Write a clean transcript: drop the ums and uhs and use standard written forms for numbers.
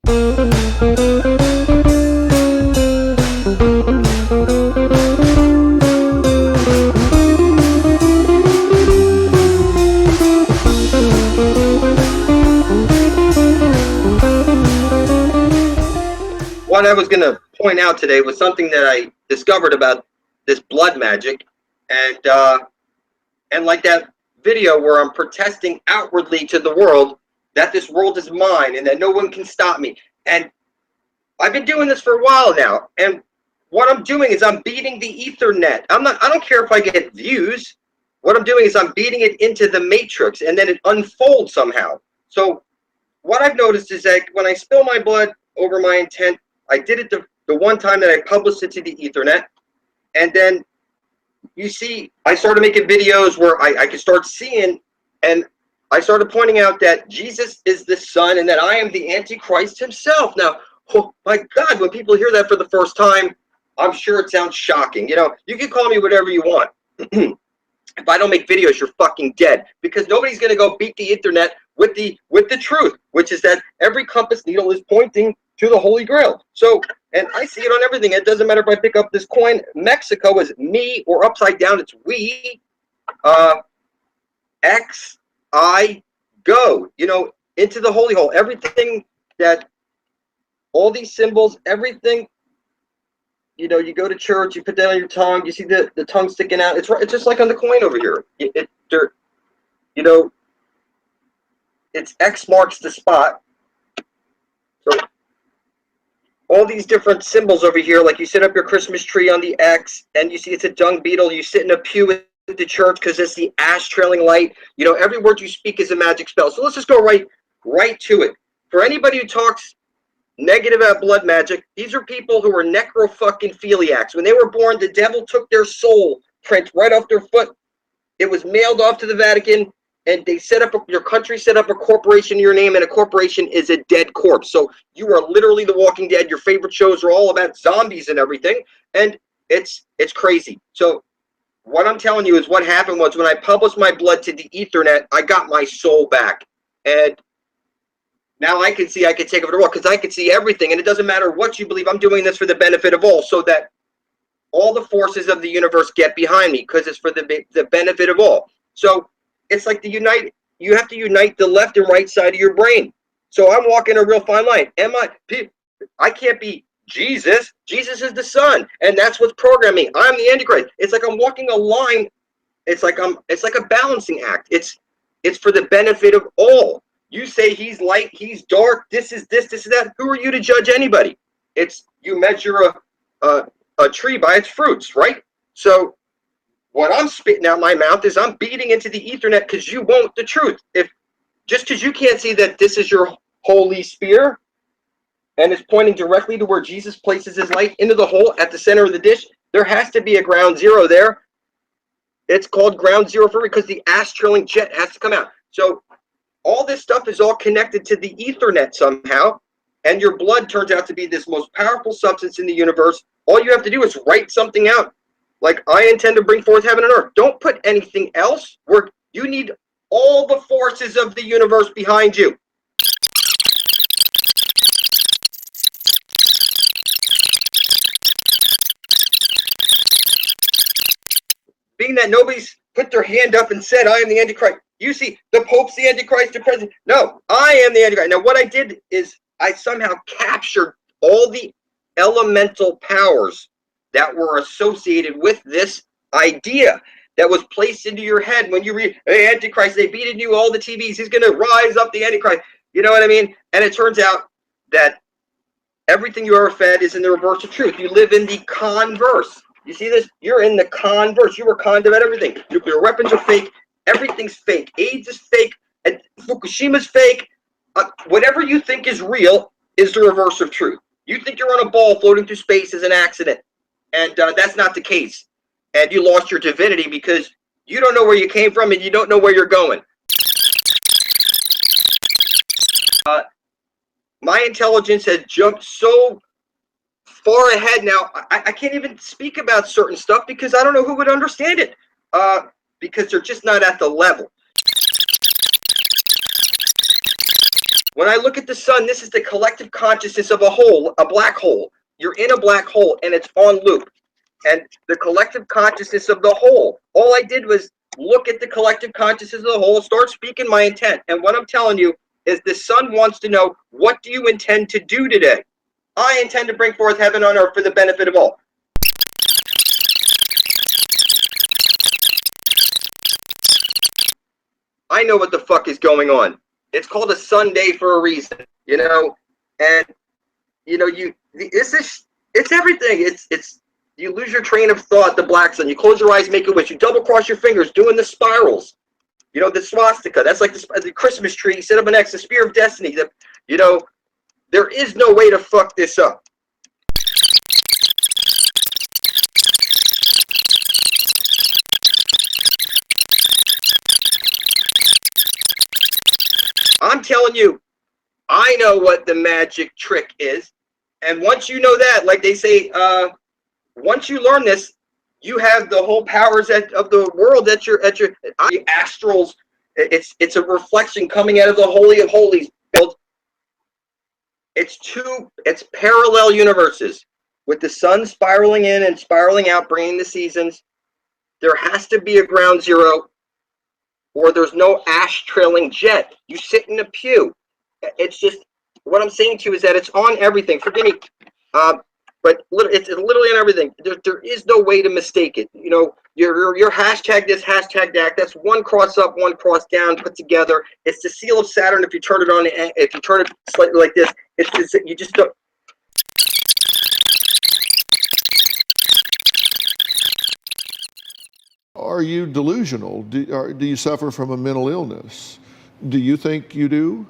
What I was going to point out today was something that I discovered about this blood magic, and like that video where I'm protesting outwardly to the world that this world is mine and that no one can stop me. And I've been doing this for a while now, and what I'm doing is I'm beating the Ethernet. I don't care if I get views. What I'm doing is I'm beating it into the matrix, and then it unfolds somehow. So what I've noticed is that when I spill my blood over my intent, I did it the one time that I published it to the Ethernet, and then you see I started making videos where I could start seeing, and I started pointing out that Jesus is the Son and that I am the Antichrist himself. Now, oh my God, when people hear that for the first time, I'm sure it sounds shocking. You know, you can call me whatever you want. If I don't make videos, you're fucking dead, because nobody's going to go beat the Internet with the truth, which is that every compass needle is pointing to the Holy Grail. So, and I see it on everything. It doesn't matter if I pick up this coin. Mexico is me, or upside down, it's we. X, I, go. You know, into the holy hole. Everything that, all these symbols, everything. You know, you go to church, you put that on your tongue, you see the tongue sticking out. It's just like on the coin over here. You know, it's X marks the spot. So all these different symbols over here, like you set up your Christmas tree on the X, and you see it's a dung beetle. You sit in a pew at the church because it's the ash trailing light. You know, every word you speak is a magic spell. So let's just go right to it. For anybody who talks negative about blood magic, these are people who are necro-fucking-philiacs. When they were born, the devil took their soul print right off their foot. It was mailed off to the Vatican, and they set up your country set up a corporation in your name, and a corporation is a dead corpse. So you are literally the Walking Dead. Your favorite shows are all about zombies and everything, and it's crazy. So what I'm telling you is what happened was when I published my blood to the Ethernet, I got my soul back, and now I can see I can take over the world because I can see everything, and it doesn't matter what you believe. I'm doing this for the benefit of all, so that all the forces of the universe get behind me, because it's for the benefit of all. So it's like you have to unite the left and right side of your brain. So I'm walking a real fine line. I can't be Jesus. Jesus is the Son, and that's what's programming. I'm the Antichrist. It's like I'm walking a line. It's like a balancing act. It's for the benefit of all. You say he's light, he's dark, this is that. Who are you to judge anybody? It's you measure a tree by its fruits, right? So what I'm spitting out my mouth is I'm beating into the Ethernet because you want the truth. Just because you can't see that this is your holy spear and it's pointing directly to where Jesus places his light into the hole at the center of the dish, there has to be a ground zero there. It's called ground zero for because the ash trailing jet has to come out. So all this stuff is all connected to the Ethernet somehow, and your blood turns out to be this most powerful substance in the universe. All you have to do is write something out. Like, I intend to bring forth heaven and earth. Don't put anything else. You need all the forces of the universe behind you. Being that nobody's put their hand up and said, I am the Antichrist. You see, the Pope's the Antichrist, the president. No, I am the Antichrist. Now, what I did is I somehow captured all the elemental powers that were associated with this idea that was placed into your head when you read, hey, Antichrist, they beat in you all the TVs. He's going to rise up the Antichrist. You know what I mean? And it turns out that everything you ever fed is in the reverse of truth. You live in the converse. You see this? You're in the converse. You were conned about everything. Nuclear weapons are fake. Everything's fake. AIDS is fake. And Fukushima's fake. Whatever you think is real is the reverse of truth. You think you're on a ball floating through space as an accident. And that's not the case. And you lost your divinity because you don't know where you came from and you don't know where you're going. My intelligence has jumped so far ahead now. I can't even speak about certain stuff because I don't know who would understand it. Because they're just not at the level. When I look at the sun, this is the collective consciousness of a whole, a black hole. You're in a black hole and it's on loop. And the collective consciousness of the whole. All I did was look at the collective consciousness of the whole, start speaking my intent. And what I'm telling you is the sun wants to know, what do you intend to do today? I intend to bring forth heaven on earth for the benefit of all. I know what the fuck is going on. It's called a Sunday for a reason, you know? And, you know, it's everything. It's, you lose your train of thought, the black sun. You close your eyes, make a wish. You double cross your fingers, doing the spirals. You know, the swastika. That's like the Christmas tree. You set up an X, the spear of destiny. You know, there is no way to fuck this up. I'm telling you, I know what the magic trick is. And once you know that, like they say, once you learn this, you have the whole powers of the world at your astrals. It's a reflection coming out of the Holy of Holies. It's parallel universes with the sun spiraling in and spiraling out, bringing the seasons. There has to be a ground zero, or there's no ash trailing jet. You sit in a pew. It's just, what I'm saying to you is that it's on everything. Forgive me, but it's literally on everything. There is no way to mistake it. You know, your hashtag this, hashtag that. That's one cross up, one cross down, put together. It's the seal of Saturn. If you turn it on, if you turn it slightly like this, you just don't. Are you delusional? Do you suffer from a mental illness? Do you think you do?